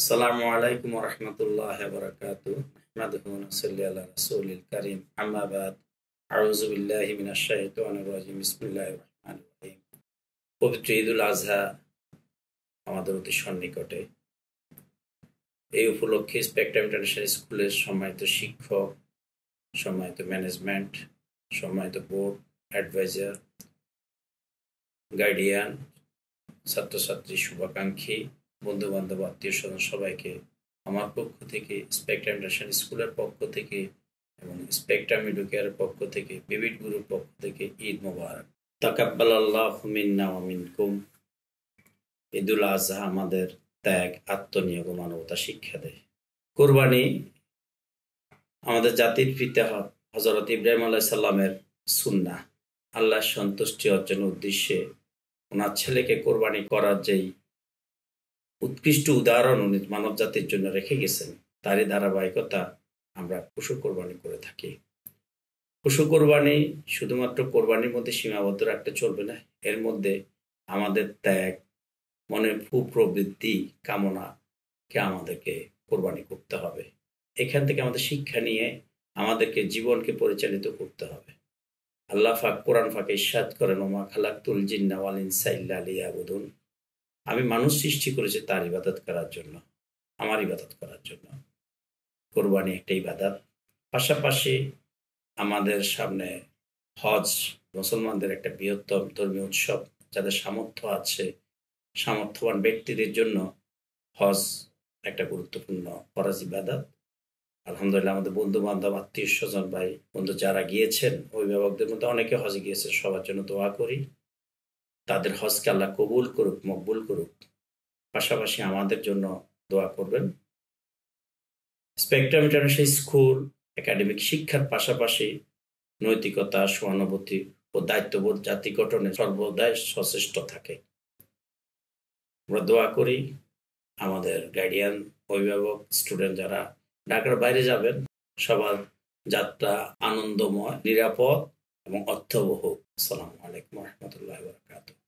আসসালামু আলাইকুম ওয়া রাহমাতুল্লাহি ওয়া বারাকাতুহু। নাহমাদুহু ওয়া নুসাল্লি আলা রাসূলিল কারীম। আম্মা বাদ। আউযু বিল্লাহি মিনাশ শাইতানির রাজীম। বিসমিল্লাহির রহমানির রহিম। পবিত্র ঈদুল আযহা আমাদের অতি সন্নিকটে। এই উপলক্ষে স্পেকট্রাম ইন্টারন্যাশনাল স্কুলের সম্মানিত শিক্ষক, সম্মানিত ম্যানেজমেন্ট, সম্মানিত বোর্ড, অ্যাডভাইজার, গার্ডিয়ান, ছাত্রছাত্রী, শুভাকাঙ্ক্ষী, বন্ধু-বান্ধব, আত্মীয়স্বজন সবাইকে আমার পক্ষ থেকে, স্পেকট্রাম ইন্টারন্যাশনাল স্কুলের পক্ষ থেকে এবং স্পেকট্রাম এডুকেয়ারের পক্ষ থেকে, বিবিড গ্রুপের পক্ষ থেকে ঈদ মোবারক। তাকাব্বালাল্লাহু মিন্না ওয়া মিনকুম। ঈদুল আযহা আমাদের ত্যাগ, আত্মনিয়োগ ও মানবতা শিক্ষা দেয়। কোরবানি আমাদের জাতির পিতা হযরত ইব্রাহিম আলাইহিস সালামের সুন্নাহ। আল্লাহর সন্তুষ্টি অর্জনের উদ্দেশ্যে ওনার ছেলেকে কোরবানি করার যেই উৎকৃষ্ট উদাহরণ উনি মানব জাতির জন্য রেখে গেছেন, তারই ধারাবাহিকতা আমরা পশু কোরবানি করে থাকি। পশু কোরবানি শুধুমাত্র কোরবানির মধ্যে সীমাবদ্ধ রাখতে চলবে না, এর মধ্যে আমাদের ত্যাগ, মনের প্রবৃত্তি, কামনাকে আমাদেরকে কোরবানি করতে হবে। এখান থেকে আমাদের শিক্ষা নিয়ে আমাদেরকে জীবনকে পরিচালিত করতে হবে। আল্লাহ পাক কোরআন পাকে ইরশাদ করেন, ওমা খালাকতুল জিন্না ওয়াল ইনসা ইল্লা লিয়াবুদুন। আমি মানুষ সৃষ্টি করেছি তার ইবাদত করার জন্য, আমার ইবাদত করার জন্য। কোরবানি একটা ইবাদত। পাশাপাশি আমাদের সামনে হজ, মুসলমানদের একটা বৃহত্তম ধর্মীয় উৎসব। যাদের সামর্থ্য আছে, সামর্থ্যবান ব্যক্তিদের জন্য হজ একটা গুরুত্বপূর্ণ ফরজ ইবাদত। আলহামদুলিল্লাহ আমাদের বন্ধু বান্ধব, আত্মীয় স্বজন, ভাই বন্ধু যারা গিয়েছেন, অভিভাবকদের মধ্যে অনেকে হজে গিয়েছে, সবার জন্য দোয়া করি। তাদের হজকে আল্লাহ কবুল করুক, মকবুল করুক। পাশাপাশি আমাদের জন্য দোয়া করবেন। স্পেকট্রাম ইন্টারন্যাশনাল স্কুল একাডেমিক শিক্ষার পাশাপাশি নৈতিকতা, সহানুভূতি ও দায়িত্ববোধ জাতি গঠনে সর্বদাই সচেষ্ট থাকে। আমরা দোয়া করি আমাদের গার্ডিয়ান, অভিভাবক, স্টুডেন্ট যারা ঢাকার বাইরে যাবেন, সবার যাত্রা আনন্দময়, নিরাপদ এবং অর্থবহ। আসসালামু আলাইকুম ওয়া রাহমাতুল্লাহি ওয়া বারাকাতুহু।